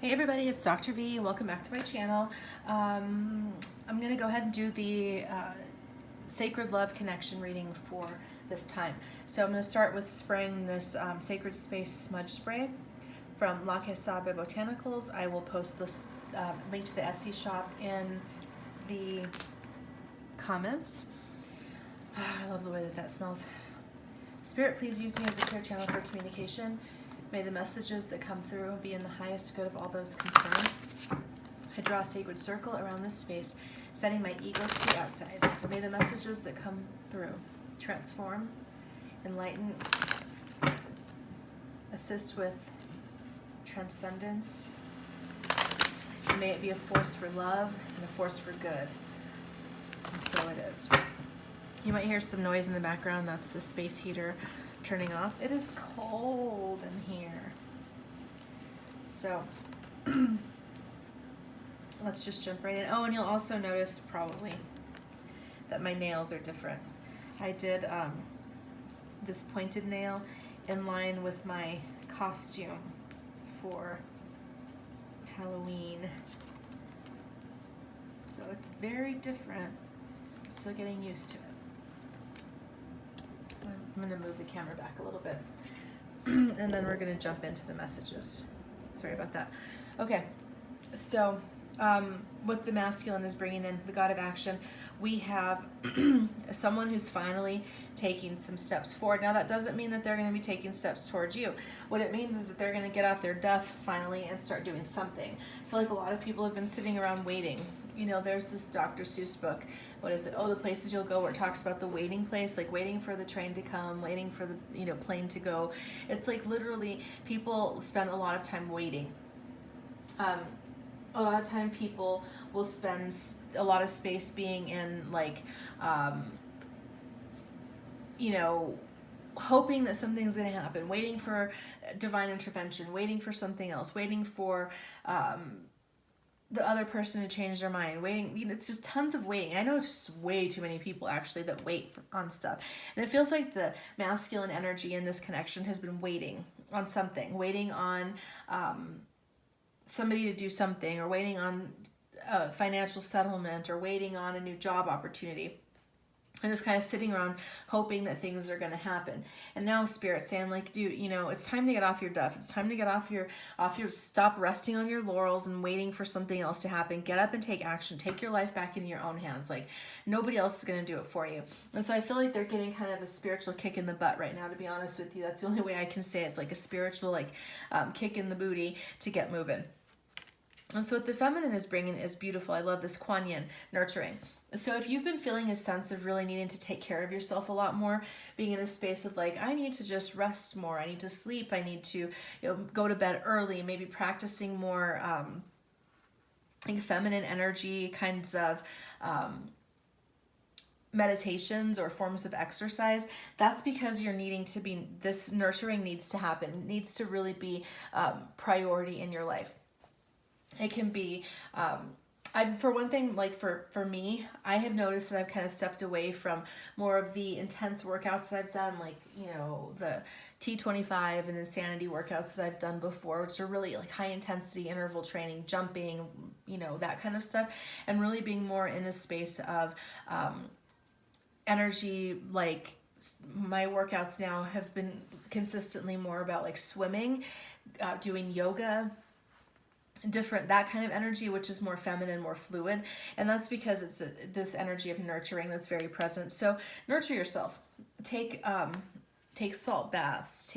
Hey everybody, it's Dr. V. Welcome back to my channel. I'm going to go ahead and do the Sacred Love Connection reading for this time. So I'm going to start with spraying this Sacred Space Smudge Spray from La Quesabe Botanicals. I will post this link to the Etsy shop in the comments. I love the way that smells. Spirit, please use me as a clear channel for communication. May the messages that come through be in the highest good of all those concerned. I draw a sacred circle around this space, setting my ego to the outside. May the messages that come through transform, enlighten, assist with transcendence. May it be a force for love and a force for good. And so it is. You might hear some noise in the background. That's the space heater turning off. It is cold in here. So let's just jump right in. Oh, and you'll also notice probably that my nails are different. I did this pointed nail in line with my costume for Halloween. So it's very different. Still getting used to it. I'm going to move the camera back a little bit. And then we're going to jump into the messages. Sorry about that. Okay, so what the masculine is bringing in, the god of action, we have someone who's finally taking some steps forward. Now that doesn't mean that they're going to be taking steps towards you. What it means is that they're going to get off their duff finally and start doing something. I feel like a lot of people have been sitting around waiting. You know, there's this Dr. Seuss book. What is it? Oh, The Places You'll Go, where it talks about the waiting place, like waiting for the train to come, waiting for the plane to go. It's like literally people spend a lot of time waiting. A lot of time people will spend a lot of space being in like, hoping that something's going to happen, waiting for divine intervention, waiting for something else, waiting for the other person to change their mind, waiting. It's just tons of waiting. I know just way too many people actually that wait on stuff. And it feels like the masculine energy in this connection has been waiting on something, waiting on somebody to do something, or waiting on a financial settlement, or waiting on a new job opportunity. And just kind of sitting around hoping that things are going to happen. And now Spirit's saying, like, dude, it's time to get off your duff. It's time to get off your stop resting on your laurels and waiting for something else to happen. Get up and take action. Take your life back into your own hands. Like, nobody else is going to do it for you. And so I feel like they're getting kind of a spiritual kick in the butt right now, to be honest with you. That's the only way I can say it. It's like a spiritual, kick in the booty to get moving. And so what the feminine is bringing is beautiful. I love this Kuan Yin, nurturing. So if you've been feeling a sense of really needing to take care of yourself a lot more, being in a space of like, I need to just rest more, I need to sleep, I need to go to bed early, maybe practicing more feminine energy kinds of meditations or forms of exercise, that's because you're needing to be, this nurturing needs to happen. It needs to really be priority in your life. It can be, for one thing, like for me, I have noticed that I've kind of stepped away from more of the intense workouts that I've done, like, the T25 and Insanity workouts that I've done before, which are really like high intensity interval training, jumping, that kind of stuff, and really being more in a space of energy. Like my workouts now have been consistently more about like swimming, doing yoga, different, that kind of energy, which is more feminine, more fluid. And that's because it's this energy of nurturing that's very present. So nurture yourself. Take salt baths,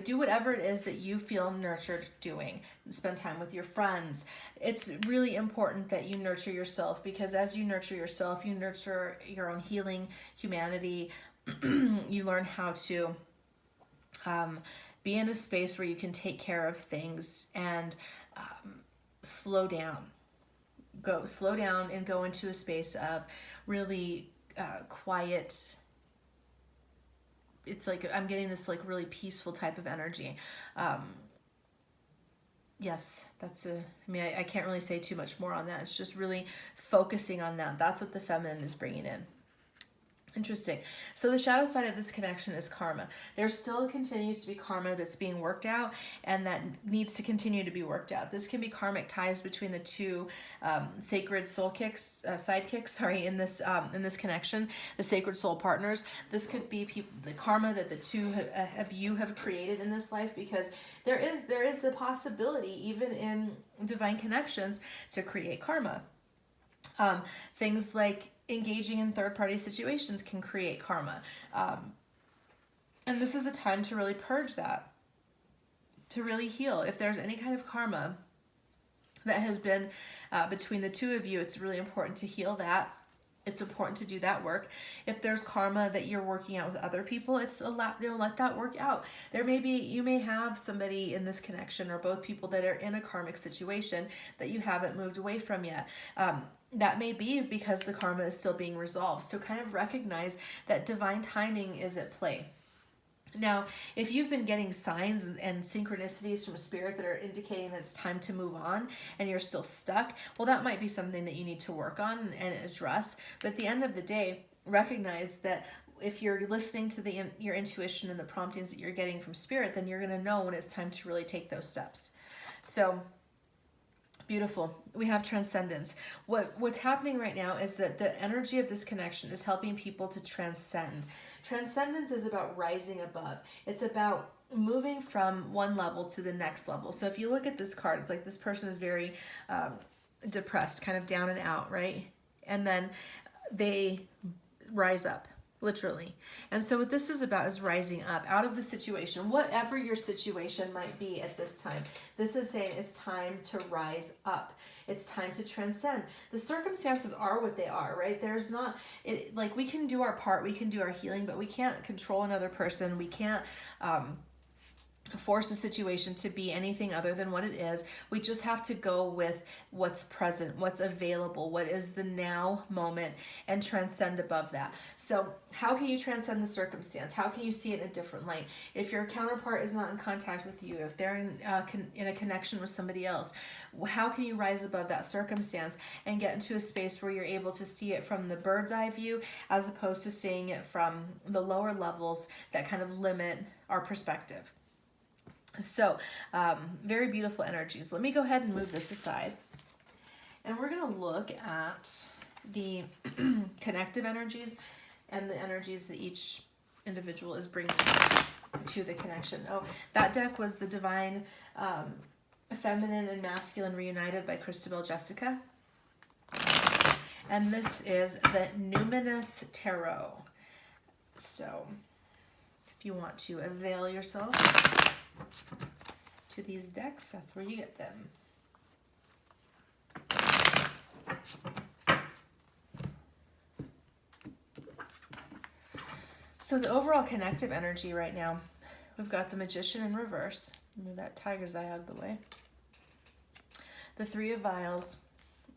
do whatever it is that you feel nurtured doing. Spend time with your friends. It's really important that you nurture yourself, because as you nurture yourself, you nurture your own healing, humanity. You learn how to be in a space where you can take care of things and slow down. Slow down and go into a space of really quiet. It's like I'm getting this like really peaceful type of energy. Yes, I can't really say too much more on that. It's just really focusing on that. That's what the feminine is bringing in. Interesting. So the shadow side of this connection is karma. There still continues to be karma that's being worked out and that needs to continue to be worked out. This can be karmic ties between the two sacred soul kicks, sidekicks, sorry, in this connection, the sacred soul partners. This could be the karma that the two of you have created in this life, because there is the possibility, even in divine connections, to create karma. Things like engaging in third-party situations can create karma. And this is a time to really purge that, to really heal. If there's any kind of karma that has been between the two of you, it's really important to heal that. It's important to do that work. If there's karma that you're working out with other people, it's let that work out. You may have somebody in this connection, or both people, that are in a karmic situation that you haven't moved away from yet. That may be because the karma is still being resolved. So kind of recognize that divine timing is at play. Now, if you've been getting signs and synchronicities from spirit that are indicating that it's time to move on and you're still stuck, well, that might be something that you need to work on and address. But at the end of the day, recognize that if you're listening to your intuition and the promptings that you're getting from spirit, then you're going to know when it's time to really take those steps. So beautiful. We have transcendence. What's happening right now is that the energy of this connection is helping people to transcend. Transcendence is about rising above. It's about moving from one level to the next level. So if you look at this card, it's like this person is very depressed, kind of down and out, right? And then they rise up. Literally. And so what this is about is rising up out of the situation, whatever your situation might be at this time. This is saying it's time to rise up. It's time to transcend. The circumstances are what they are, right? Like, we can do our part, we can do our healing, but we can't control another person. We can't force a situation to be anything other than what it is. We just have to go with what's present, what's available, what is the now moment, and transcend above that. So how can you transcend the circumstance? How can you see it in a different light? If your counterpart is not in contact with you, if they're in a connection with somebody else, how can you rise above that circumstance and get into a space where you're able to see it from the bird's eye view, as opposed to seeing it from the lower levels that kind of limit our perspective? So, very beautiful energies. Let me go ahead and move this aside. And we're going to look at the connective energies and the energies that each individual is bringing to the connection. Oh, that deck was the Divine Feminine and Masculine Reunited by Christabel Jessica. And this is the Numinous Tarot. So, if you want to avail yourself to these decks, that's where you get them. So the overall connective energy right now, we've got the Magician in reverse. Move that tiger's eye out of the way. The Three of Vials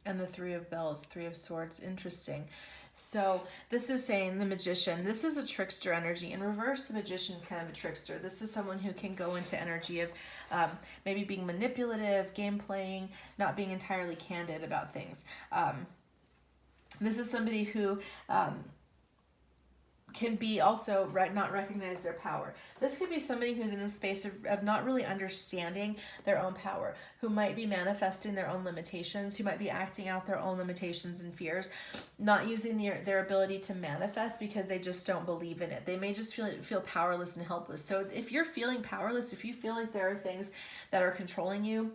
and the Three of Bells, Three of Swords. Interesting. So this is saying the Magician, this is a trickster energy. In reverse, the Magician is kind of a trickster. This is someone who can go into energy of maybe being manipulative, game playing, not being entirely candid about things. This is somebody who can be also not recognize their power. This could be somebody who's in a space of not really understanding their own power, who might be manifesting their own limitations, who might be acting out their own limitations and fears, not using their ability to manifest because they just don't believe in it. They may just feel powerless and helpless. So if you're feeling powerless, if you feel like there are things that are controlling you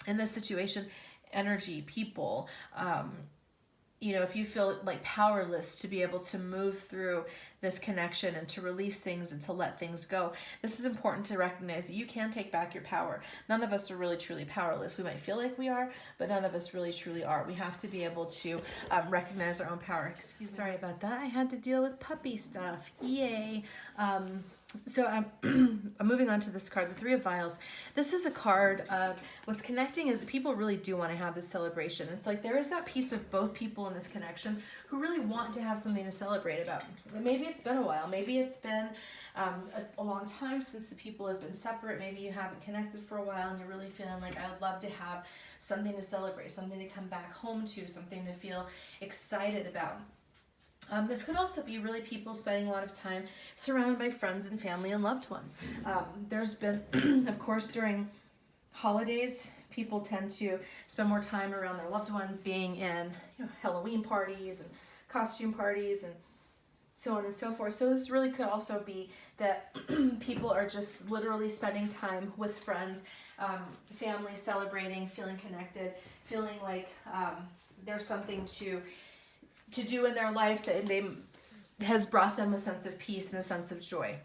in this situation, energy, people, if you feel like powerless to be able to move through this connection and to release things and to let things go, this is important to recognize that you can take back your power. None of us are really truly powerless. We might feel like we are, but none of us really truly are. We have to be able to recognize our own power. Sorry about that. I had to deal with puppy stuff. Yay. So I'm moving on to this card, the Three of Vials. This is a card of what's connecting is that people really do want to have this celebration. It's like there is that piece of both people in this connection who really want to have something to celebrate about. Maybe it's been a while. Maybe it's been a long time since the people have been separate. Maybe you haven't connected for a while and you're really feeling like I would love to have something to celebrate, something to come back home to, something to feel excited about. This could also be really people spending a lot of time surrounded by friends and family and loved ones. There's been, of course, during holidays, people tend to spend more time around their loved ones, being in Halloween parties and costume parties and so on and so forth. So this really could also be that people are just literally spending time with friends, family, celebrating, feeling connected, feeling like there's something to do in their life that has brought them a sense of peace and a sense of joy.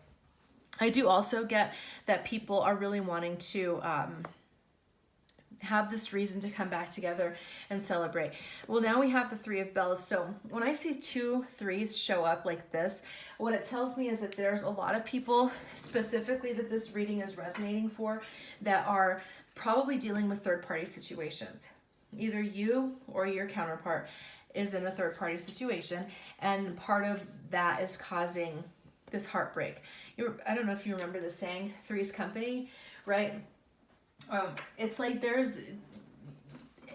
I do also get that people are really wanting to have this reason to come back together and celebrate. Well, now we have the Three of Bells. So when I see 2 3s show up like this, what it tells me is that there's a lot of people specifically that this reading is resonating for that are probably dealing with third-party situations. Either you or your counterpart is in a third-party situation, and part of that is causing this heartbreak. I don't know if you remember the saying, three's company, right? It's like there's,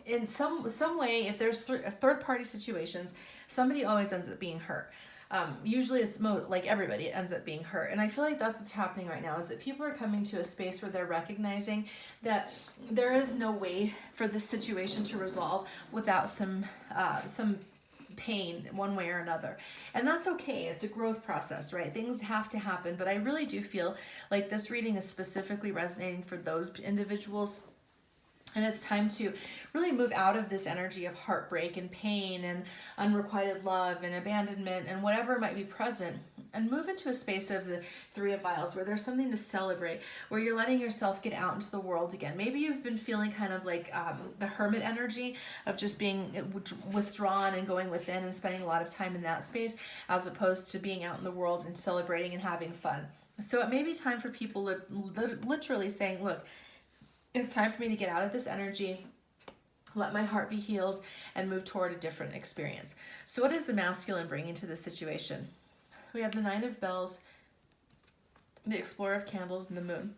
in some way, if there's third-party situations, somebody always ends up being hurt. Usually it's like everybody ends up being hurt. And I feel like that's what's happening right now, is that people are coming to a space where they're recognizing that there is no way for this situation to resolve without some pain one way or another. And that's okay. It's a growth process, right? Things have to happen. But I really do feel like this reading is specifically resonating for those individuals. And it's time to really move out of this energy of heartbreak and pain and unrequited love and abandonment and whatever might be present, and move into a space of the Three of Vials where there's something to celebrate, where you're letting yourself get out into the world again. Maybe you've been feeling kind of like the hermit energy of just being withdrawn and going within and spending a lot of time in that space, as opposed to being out in the world and celebrating and having fun. So it may be time for people literally saying, look, it's time for me to get out of this energy, let my heart be healed, and move toward a different experience. So what does the masculine bring into this situation? We have the Nine of Bells, the Explorer of Candles, and the Moon.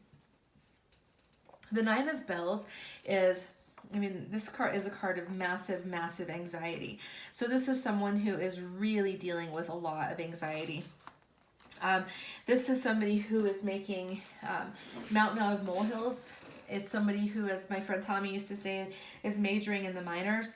The Nine of Bells is, this card is a card of massive, massive anxiety. So this is someone who is really dealing with a lot of anxiety. This is somebody who is making mountain out of molehills. It's somebody who, as my friend Tommy used to say, is majoring in the minors.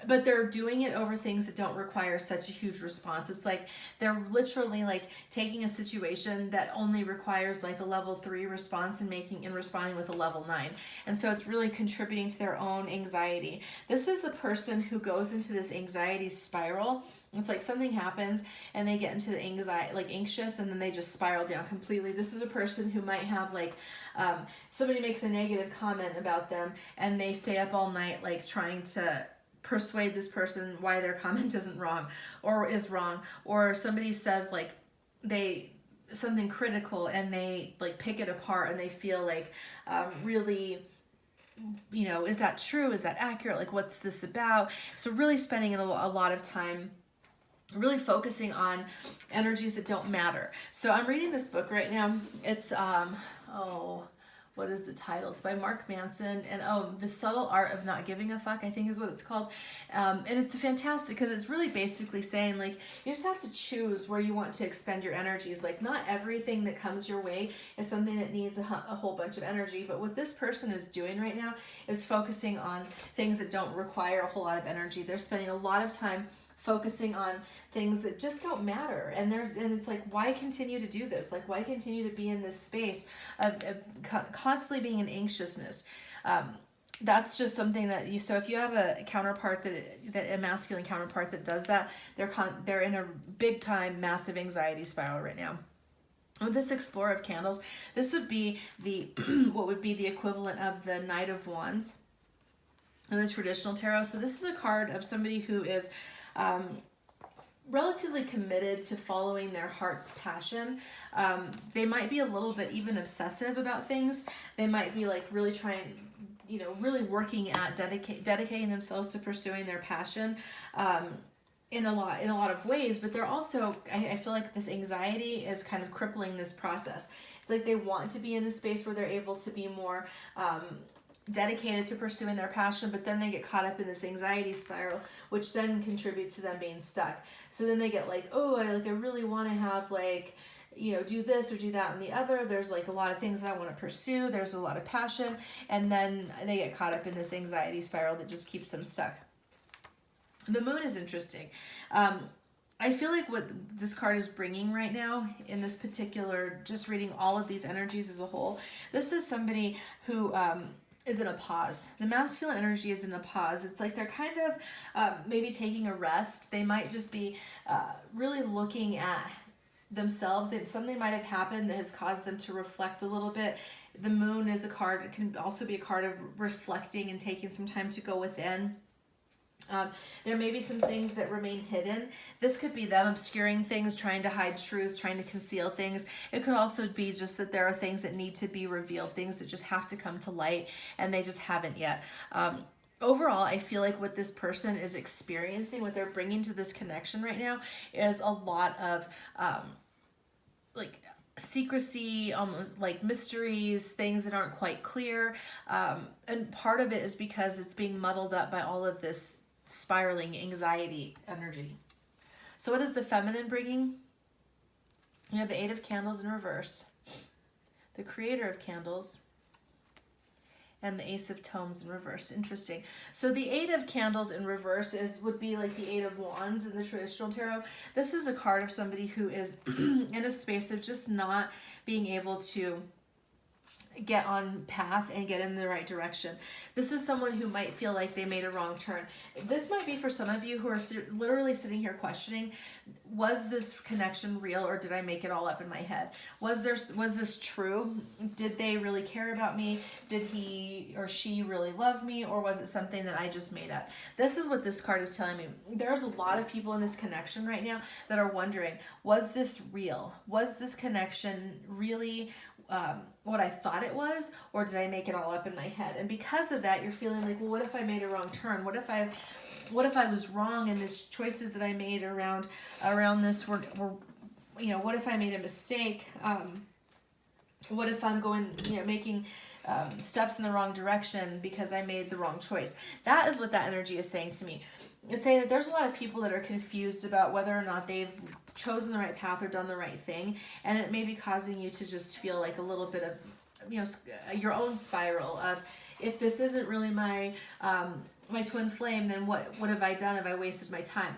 But they're doing it over things that don't require such a huge response. It's like they're literally like taking a situation that only requires like a level 3 response and responding with a level 9. And so it's really contributing to their own anxiety. This is a person who goes into this anxiety spiral. It's like something happens and they get into the anxiety, like anxious, and then they just spiral down completely. This is a person who might have like somebody makes a negative comment about them and they stay up all night like trying to persuade this person why their comment isn't wrong or is wrong, or somebody says like something critical and they like pick it apart and they feel like really, is that true, is that accurate, like what's this about? So really spending a lot of time really focusing on energies that don't matter. So I'm reading this book right now. It's what is the title? It's by Mark Manson, and The Subtle Art of Not Giving a Fuck, I think is what it's called. And it's fantastic because it's really basically saying like you just have to choose where you want to expend your energies. Like not everything that comes your way is something that needs a whole bunch of energy, but what this person is doing right now is focusing on things that don't require a whole lot of energy. They're spending a lot of time focusing on things that just don't matter, and it's like, why continue to do this? Like, why continue to be in this space of constantly being in anxiousness? That's just something that so if you have a counterpart that a masculine counterpart that does that, they're in a big time massive anxiety spiral right now. With this Explorer of Candles, this would be the what would be the equivalent of the Knight of Wands in the traditional tarot. So this is a card of somebody who is relatively committed to following their heart's passion. They might be a little bit even obsessive about things. They might be like really trying, really working at dedicating themselves to pursuing their passion in a lot of ways. But they're also, I feel like this anxiety is kind of crippling this process. It's like they want to be in a space where they're able to be more dedicated to pursuing their passion, but then they get caught up in this anxiety spiral, which then contributes to them being stuck. So then they get like, oh, I really want to have do this or do that and the other. There's a lot of things that I want to pursue. There's a lot of passion. And then they get caught up in this anxiety spiral that just keeps them stuck. The moon is interesting. I feel like what this card is bringing right now in this particular, just reading all of these energies as a whole, this is somebody who is in a pause. The masculine energy is in a pause. It's like they're kind of maybe taking a rest. They might just be really looking at themselves. Something might have happened that has caused them to reflect a little bit. The moon is a card. It can also be a card of reflecting and taking some time to go within. There may be some things that remain hidden. This could be them obscuring things, trying to hide truths, trying to conceal things. It could also be just that there are things that need to be revealed, things that just have to come to light, and they just haven't yet. Overall, I feel like what this person is experiencing, what they're bringing to this connection right now, is a lot of secrecy, mysteries, things that aren't quite clear. And part of it is because it's being muddled up by all of this spiraling anxiety energy. So what is the feminine bringing? You have the Eight of Candles in reverse, the Creator of Candles, and the Ace of Tomes in reverse. Interesting. So the Eight of Candles in reverse would be like the Eight of Wands in the traditional tarot. This is a card of somebody who is in a space of just not being able to get on path and get in the right direction. This is someone who might feel like they made a wrong turn. This might be for some of you who are literally sitting here questioning, was this connection real or did I make it all up in my head? Was this true? Did they really care about me? Did he or she really love me, or was it something that I just made up? This is what this card is telling me. There's a lot of people in this connection right now that are wondering, was this real? Was this connection really what I thought it was, or did I make it all up in my head? And because of that, you're feeling like, well, what if I made a wrong turn? What if I was wrong in these choices that I made around this were what if I made a mistake? What if I'm going, making steps in the wrong direction because I made the wrong choice? That is what that energy is saying to me. It's saying that there's a lot of people that are confused about whether or not they've chosen the right path or done the right thing, and it may be causing you to just feel like a little bit of your own spiral of, if this isn't really my my twin flame, then what have I done? Have I wasted my time?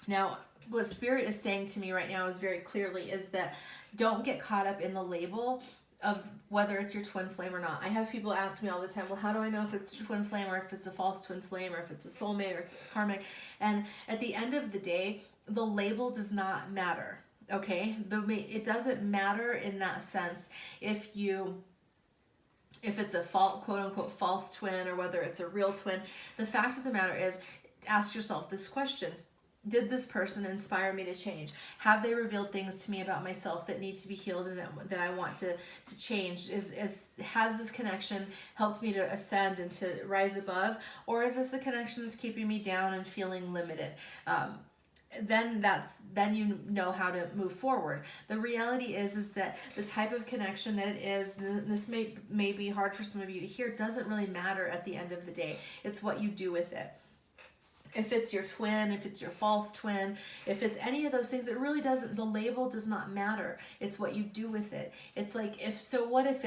Now, what Spirit is saying to me right now is very clearly is that don't get caught up in the label of whether it's your twin flame or not. I have people ask me all the time, well, how do I know if it's your twin flame or if it's a false twin flame or if it's a soulmate or it's a karmic? And at the end of the day, the label does not matter, okay? It doesn't matter in that sense if it's a quote unquote false twin or whether it's a real twin. The fact of the matter is, ask yourself this question. Did this person inspire me to change? Have they revealed things to me about myself that need to be healed and that I want to change? Has this connection helped me to ascend and to rise above? Or is this a connection that's keeping me down and feeling limited? Then you know how to move forward. The reality is that the type of connection that it is, and this may be hard for some of you to hear, doesn't really matter at the end of the day. It's what you do with it. If it's your twin, if it's your false twin, if it's any of those things, it really doesn't, the label does not matter. It's what you do with it. It's like, what if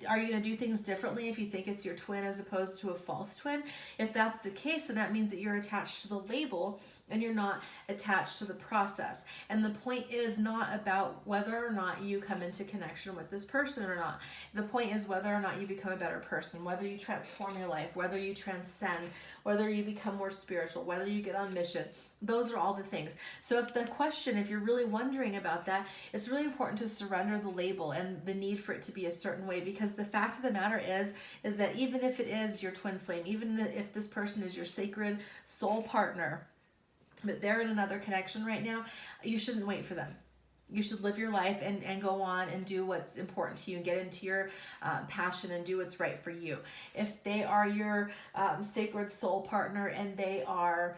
are you going to do things differently if you think it's your twin as opposed to a false twin? If that's the case, then that means that you're attached to the label and you're not attached to the process. And the point is not about whether or not you come into connection with this person or not. The point is whether or not you become a better person, whether you transform your life, whether you transcend, whether you become more spiritual, whether you get on mission. Those are all the things. So if you're really wondering about that, it's really important to surrender the label and the need for it to be a certain way, because the fact of the matter is that even if it is your twin flame, even if this person is your sacred soul partner, but they're in another connection right now, you shouldn't wait for them. You should live your life and go on and do what's important to you and get into your passion and do what's right for you. If they are your sacred soul partner and they are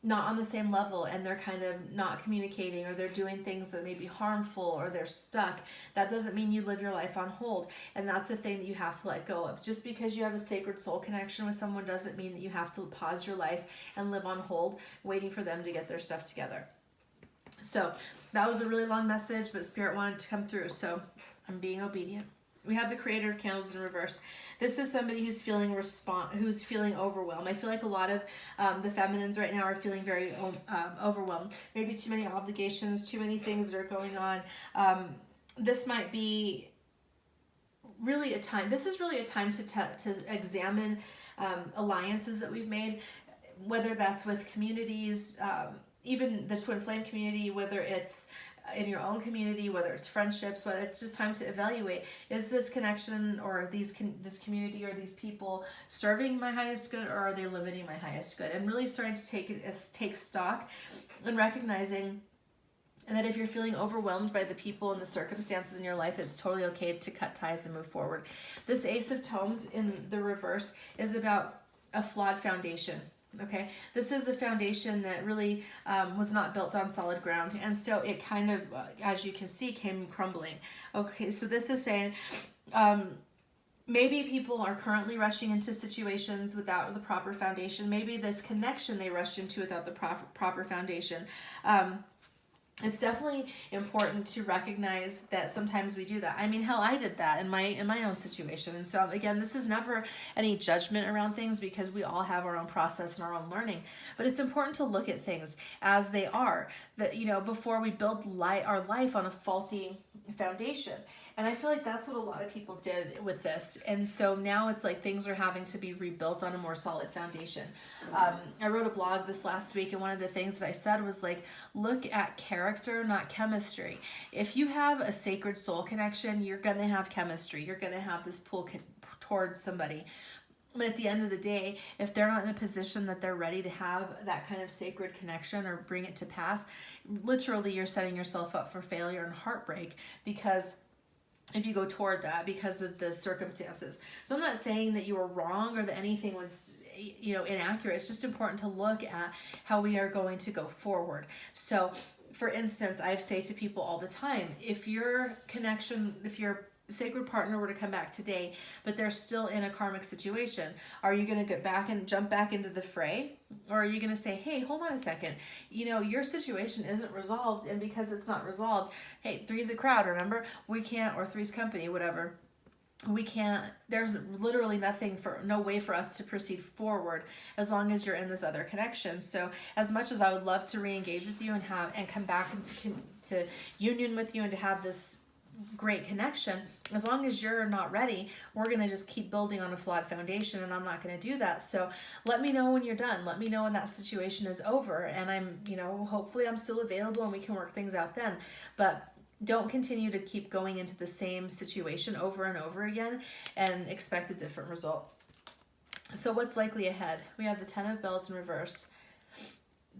not on the same level, and they're kind of not communicating, or they're doing things that may be harmful, or they're stuck, that doesn't mean you live your life on hold. And that's the thing that you have to let go of. Just because you have a sacred soul connection with someone doesn't mean that you have to pause your life and live on hold waiting for them to get their stuff together. So that was a really long message, but Spirit wanted to come through, so I'm being obedient. We have the Creator of Candles in reverse. This is somebody who's feeling overwhelmed. I feel like a lot of the feminines right now are feeling very overwhelmed. Maybe too many obligations, too many things that are going on. This might be really a time. This is really a time to examine alliances that we've made, whether that's with communities, even the twin flame community, whether it's in your own community, whether it's friendships, whether it's just time to evaluate, is this connection or this community or these people serving my highest good, or are they limiting my highest good? And really starting to take stock and recognizing that if you're feeling overwhelmed by the people and the circumstances in your life, it's totally okay to cut ties and move forward. This Ace of Tomes in the reverse is about a flawed foundation. Okay, this is a foundation that really was not built on solid ground, and so it kind of, as you can see, came crumbling. Okay, so this is saying maybe people are currently rushing into situations without the proper foundation. Maybe this connection they rushed into without the proper foundation. It's definitely important to recognize that sometimes we do that. I mean, hell, I did that in my own situation. And so again, this is never any judgment around things, because we all have our own process and our own learning. But it's important to look at things as they are, that, you know, before we build our life on a faulty foundation. And I feel like that's what a lot of people did with this. And so now it's like things are having to be rebuilt on a more solid foundation. I wrote a blog this last week, and one of the things that I said was like, look at character, not chemistry. If you have a sacred soul connection, you're going to have chemistry. You're going to have this pull towards somebody. But at the end of the day, if they're not in a position that they're ready to have that kind of sacred connection or bring it to pass, literally you're setting yourself up for failure and heartbreak, because if you go toward that because of the circumstances. So I'm not saying that you were wrong or that anything was, you know, inaccurate. It's just important to look at how we are going to go forward. So for instance, I say to people all the time, if your sacred partner were to come back today, but they're still in a karmic situation, are you going to get back and jump back into the fray? Or are you going to say, hey, hold on a second, you know, your situation isn't resolved, and because it's not resolved, hey, three's a crowd, remember? We can't, or three's company, whatever. We can't, there's literally no way for us to proceed forward as long as you're in this other connection. So as much as I would love to re-engage with you and come back into union with you and to have this great connection, as long as you're not ready, we're going to just keep building on a flawed foundation, and I'm not going to do that. So let me know when you're done. Let me know when that situation is over, and I'm, you know, hopefully I'm still available and we can work things out then. But don't continue to keep going into the same situation over and over again and expect a different result. So what's likely ahead? We have the Ten of Bells in reverse,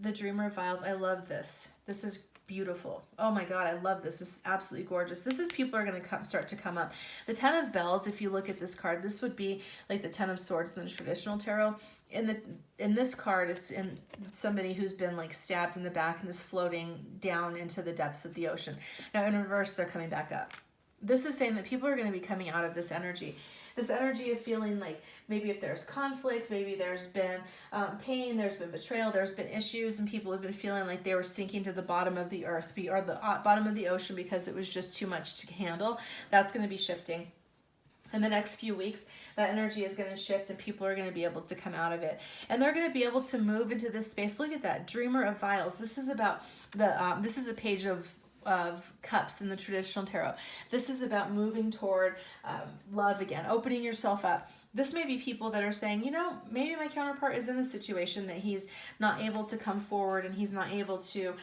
the Dreamer of Vials. I love this. This is beautiful. Oh my God, I love this. This is absolutely gorgeous. This is people are going to start to come up. The Ten of Bells, if you look at this card, this would be like the Ten of Swords in the traditional tarot. In this card, it's somebody who's been like stabbed in the back and is floating down into the depths of the ocean. Now in reverse, they're coming back up. This is saying that people are going to be coming out of this energy. This energy of feeling like maybe if there's conflict, maybe there's been pain, there's been betrayal, there's been issues, and people have been feeling like they were sinking to the bottom of the earth or the bottom of the ocean because it was just too much to handle. That's going to be shifting. In the next few weeks, that energy is going to shift and people are going to be able to come out of it. And they're going to be able to move into this space. Look at that, Dreamer of Vials. This is about this is a page of cups in the traditional tarot. This is about moving toward love again, opening yourself up. This may be people that are saying, you know, maybe my counterpart is in a situation that he's not able to come forward, and he's not able to,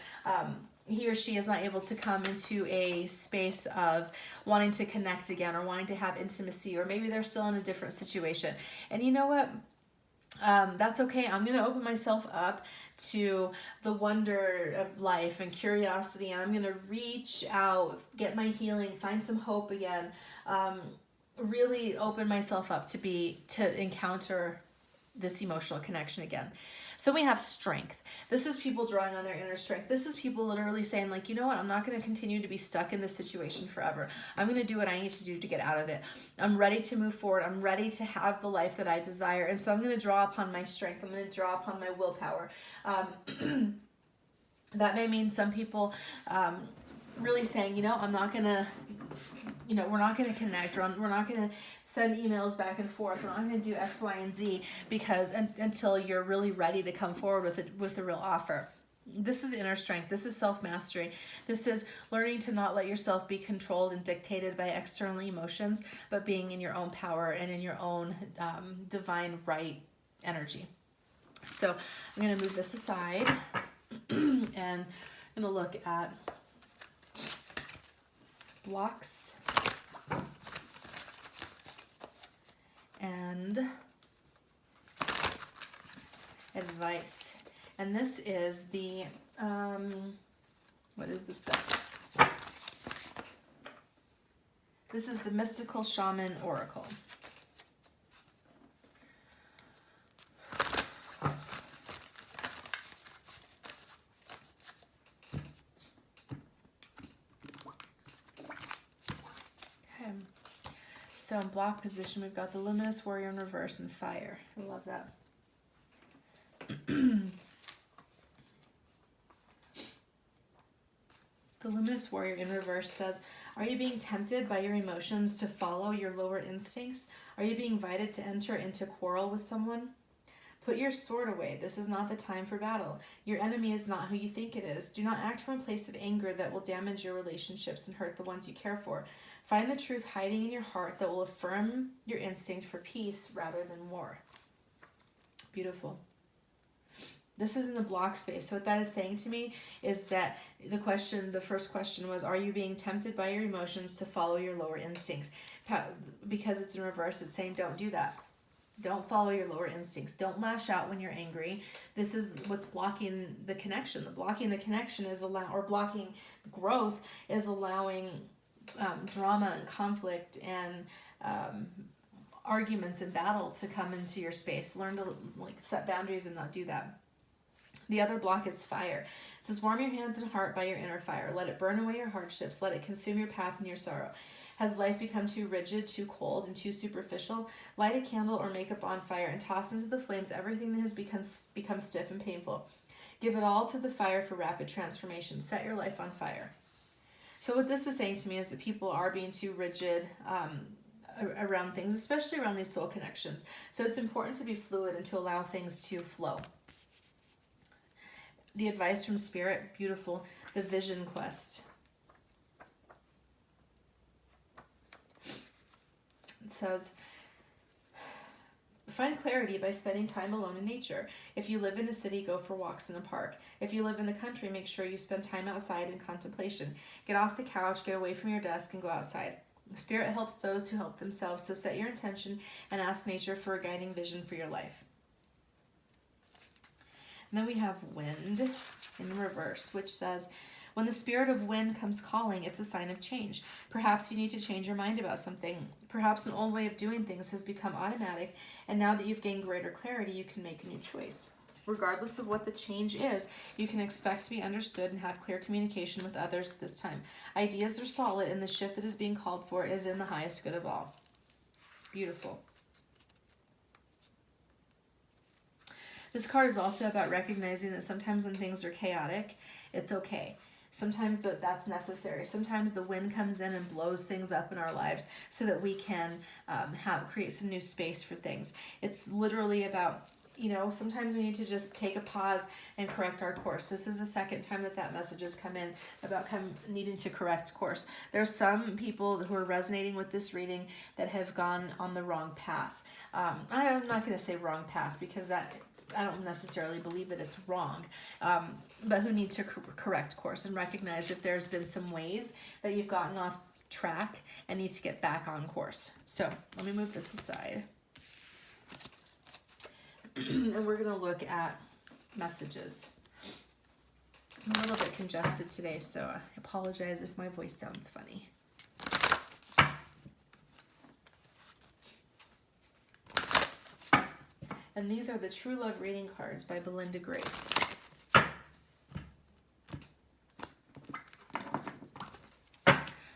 he or she is not able to come into a space of wanting to connect again or wanting to have intimacy, or maybe they're still in a different situation. And you know what? That's okay. I'm going to open myself up to the wonder of life and curiosity, and I'm going to reach out, get my healing, find some hope again, really open myself up to encounter this emotional connection again. So we have strength. This is people drawing on their inner strength. This is people literally saying like, you know what, I'm not going to continue to be stuck in this situation forever. I'm going to do what I need to do to get out of it. I'm ready to move forward. I'm ready to have the life that I desire. And so I'm going to draw upon my strength. I'm going to draw upon my willpower. That may mean some people really saying, you know, I'm not going to, you know, we're not going to connect, or we're not going to send emails back and forth. We're not going to do X, Y, and Z because until you're really ready to come forward with a real offer. This is inner strength. This is self-mastery. This is learning to not let yourself be controlled and dictated by external emotions, but being in your own power and in your own divine right energy. So I'm going to move this aside and I'm going to look at blocks and advice. And this is the, what is this stuff? This is the Mystical Shaman Oracle. Okay. So in block position, we've got the Luminous Warrior in reverse and fire. I love that. The Luminous Warrior in reverse says, are you being tempted by your emotions to follow your lower instincts? Are you being invited to enter into quarrel with someone? Put your sword away. This is not the time for battle. Your enemy is not who you think it is. Do not act from a place of anger that will damage your relationships and hurt the ones you care for. Find the truth hiding in your heart that will affirm your instinct for peace rather than war. Beautiful. This is in the block space. So what that is saying to me is that the first question was, are you being tempted by your emotions to follow your lower instincts? Because it's in reverse, it's saying don't do that. Don't follow your lower instincts. Don't lash out when you're angry. This is what's blocking the connection. Blocking the connection is blocking growth is allowing drama and conflict and arguments and battle to come into your space. Learn to set boundaries and not do that. The other block is fire. It says, warm your hands and heart by your inner fire. Let it burn away your hardships. Let it consume your path and your sorrow. Has life become too rigid, too cold, and too superficial? Light a candle or make a bonfire and toss into the flames everything that has become stiff and painful. Give it all to the fire for rapid transformation. Set your life on fire. So what this is saying to me is that people are being too rigid around things, especially around these soul connections. So it's important to be fluid and to allow things to flow. The advice from Spirit, beautiful. The vision quest. It says, find clarity by spending time alone in nature. If you live in a city, go for walks in a park. If you live in the country, make sure you spend time outside in contemplation. Get off the couch, get away from your desk, and go outside. Spirit helps those who help themselves, so set your intention and ask nature for a guiding vision for your life. And then we have wind in reverse, which says, when the spirit of wind comes calling, it's a sign of change. Perhaps you need to change your mind about something. Perhaps an old way of doing things has become automatic, and now that you've gained greater clarity, you can make a new choice. Regardless of what the change is, you can expect to be understood and have clear communication with others at this time. Ideas are solid, and the shift that is being called for is in the highest good of all. Beautiful. This card is also about recognizing that sometimes when things are chaotic, it's okay. Sometimes that's necessary. Sometimes the wind comes in and blows things up in our lives so that we can create some new space for things. It's literally about, sometimes we need to just take a pause and correct our course. This is the second time that message has come in about needing to correct course. There's some people who are resonating with this reading that have gone on the wrong path. I'm not going to say wrong path because I don't necessarily believe that it's wrong, but who need to correct course and recognize that there's been some ways that you've gotten off track and need to get back on course. So let me move this aside. And we're going to look at messages. I'm a little bit congested today, so I apologize if my voice sounds funny. And these are the True Love Reading cards by Belinda Grace.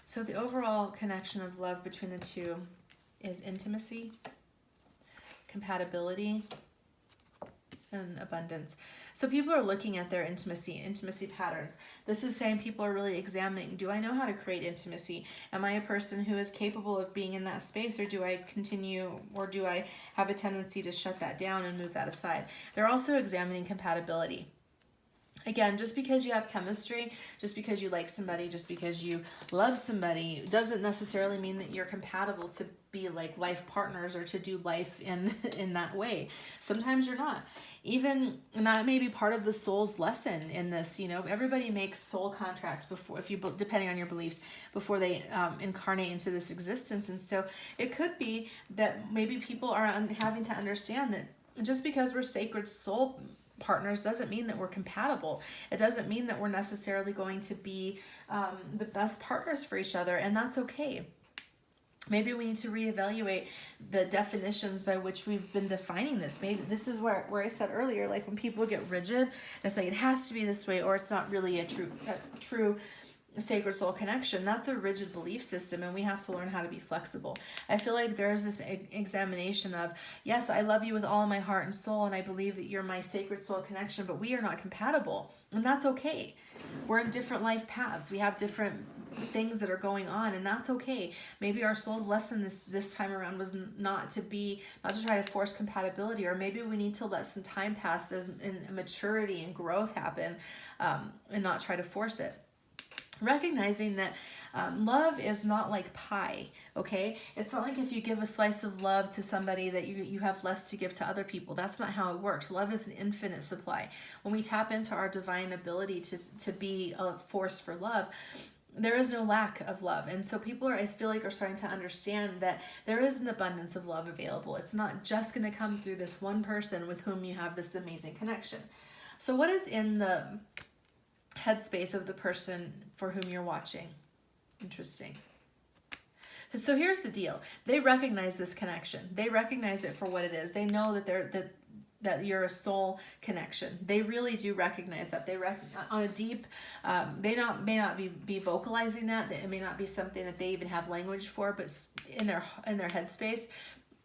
So the overall connection of love between the two is intimacy, compatibility, and abundance. So people are looking at their intimacy patterns. This is saying people are really examining, do I know how to create intimacy? Am I a person who is capable of being in that space, or do I continue, or do I have a tendency to shut that down and move that aside? They're also examining compatibility. Again, just because you have chemistry, just because you like somebody, just because you love somebody, doesn't necessarily mean that you're compatible to be like life partners or to do life in that way. Sometimes you're not. Even, and that may be part of the soul's lesson in this. You know, everybody makes soul contracts before, depending on your beliefs, before they incarnate into this existence. And so it could be that maybe people are having to understand that just because we're sacred soul partners doesn't mean that we're compatible. It doesn't mean that we're necessarily going to be the best partners for each other, and that's okay. Maybe we need to reevaluate the definitions by which we've been defining this. Maybe this is where I said earlier, like when people get rigid, it's like it has to be this way, or it's not really a true sacred soul connection. That's a rigid belief system, and we have to learn how to be flexible. I feel like there's this examination of, yes, I love you with all of my heart and soul, and I believe that you're my sacred soul connection, but we are not compatible, and that's okay. We're in different life paths. We have different things that are going on, and that's okay. Maybe our soul's lesson this time around was not to try to force compatibility, or maybe we need to let some time pass and maturity and growth happen, and not try to force it. Recognizing that love is not like pie, okay? It's not like if you give a slice of love to somebody that you have less to give to other people. That's not how it works. Love is an infinite supply. When we tap into our divine ability to be a force for love, there is no lack of love. And so people I feel like are starting to understand that there is an abundance of love available. It's not just going to come through this one person with whom you have this amazing connection. So what is in the headspace of the person for whom you're watching? Interesting. So here's the deal. They recognize this connection. They recognize it for what it is. They know that you're a soul connection. They really do recognize that. On a deep, they may not be vocalizing that. It may not be something that they even have language for, but in their headspace,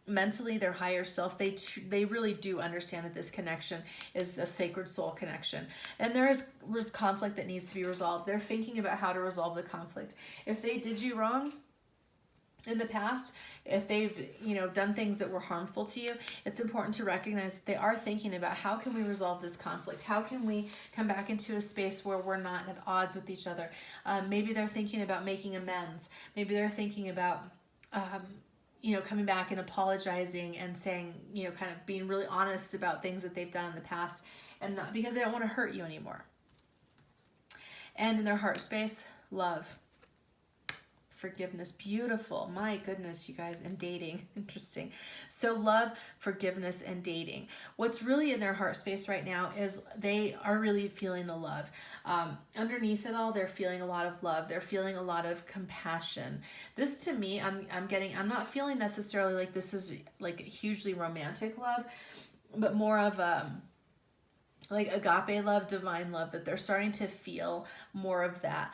mentally, their higher self, they really do understand that this connection is a sacred soul connection, and there's conflict that needs to be resolved. They're thinking about how to resolve the conflict. If they did you wrong in the past, if they've done things that were harmful to you, it's important to recognize that they are thinking about how can we resolve this conflict, how can we come back into a space where we're not at odds with each other. Maybe they're thinking about making amends. Maybe they're thinking about coming back and apologizing and saying, kind of being really honest about things that they've done in the past, and not because they don't want to hurt you anymore. And in their heart space, love, forgiveness, beautiful. My goodness, you guys, and dating, interesting. So love, forgiveness, and dating. What's really in their heart space right now is they are really feeling the love. Underneath it all, they're feeling a lot of love. They're feeling a lot of compassion. This, to me, I'm not feeling necessarily like this is like hugely romantic love, but more of like agape love, divine love, that they're starting to feel more of that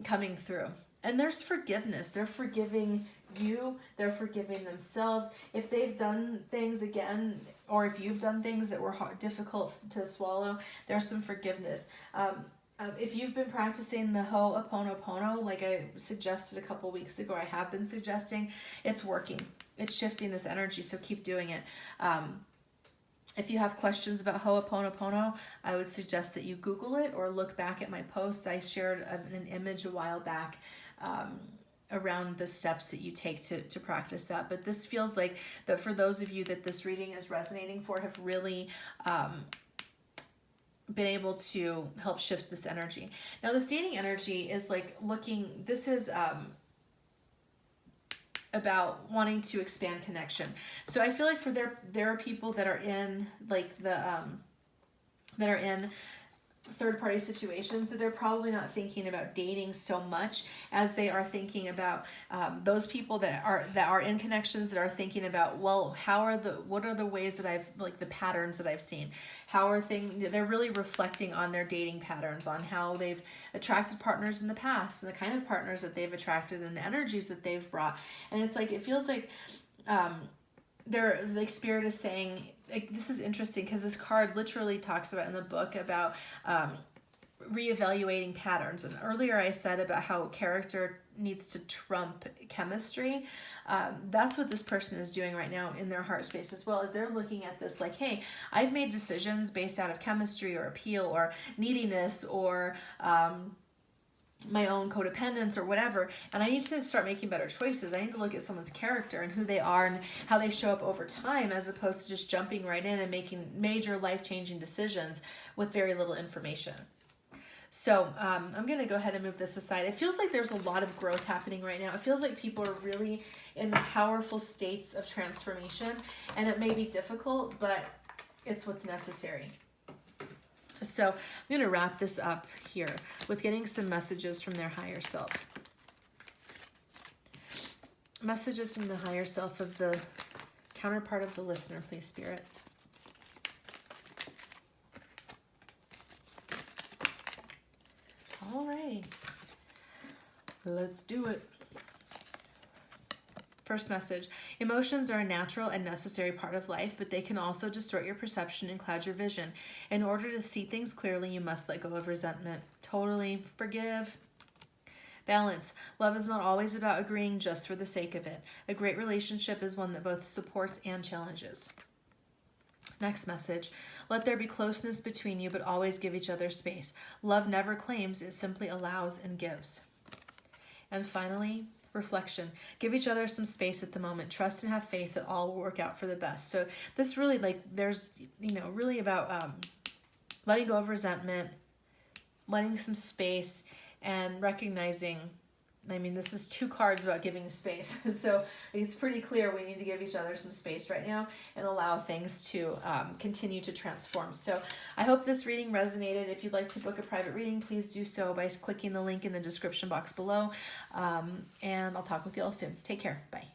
coming through. And there's forgiveness. They're forgiving you. They're forgiving themselves. If they've done things again, or if you've done things that were difficult to swallow, there's some forgiveness. If you've been practicing the Ho'oponopono, like I suggested a couple weeks ago, I have been suggesting, it's working. It's shifting this energy, so keep doing it. If you have questions about Ho'oponopono, I would suggest that you Google it or look back at my posts. I shared an image a while back around the steps that you take to practice that. But this feels like that for those of you that this reading is resonating for, have really been able to help shift this energy. Now, the dating energy is like this is about wanting to expand connection. So I feel like there are people that are in like there are in third-party situations, so they're probably not thinking about dating so much as they are thinking about those people that are in connections, that are thinking about, well, what are the ways that I've, like, the patterns that I've seen, they're really reflecting on their dating patterns, on how they've attracted partners in the past, and the kind of partners that they've attracted, and the energies that they've brought. And it's like, it feels like the spirit is saying, like, this is interesting because this card literally talks about in the book about reevaluating patterns. And earlier I said about how character needs to trump chemistry. That's what this person is doing right now in their heart space as well, as they're looking at this like, hey, I've made decisions based out of chemistry or appeal or neediness or my own codependence or whatever, and I need to start making better choices. I need to look at someone's character and who they are and how they show up over time, as opposed to just jumping right in and making major life-changing decisions with very little information. So I'm going to go ahead and move this aside. It feels like there's a lot of growth happening right now. It feels like people are really in powerful states of transformation, and it may be difficult, but it's what's necessary. So I'm going to wrap this up here with getting some messages from their higher self. Messages from the higher self of the counterpart of the listener, please, Spirit. All right. Let's do it. First message, emotions are a natural and necessary part of life, but they can also distort your perception and cloud your vision. In order to see things clearly, you must let go of resentment. Totally forgive. Balance. Love is not always about agreeing just for the sake of it. A great relationship is one that both supports and challenges. Next message, let there be closeness between you, but always give each other space. Love never claims, it simply allows and gives. And finally, reflection. Give each other some space at the moment. Trust and have faith that all will work out for the best. So this really, like, there's, really about letting go of resentment, letting some space, and recognizing, this is two cards about giving space. So it's pretty clear we need to give each other some space right now and allow things to continue to transform. So I hope this reading resonated. If you'd like to book a private reading, please do so by clicking the link in the description box below. And I'll talk with you all soon. Take care. Bye.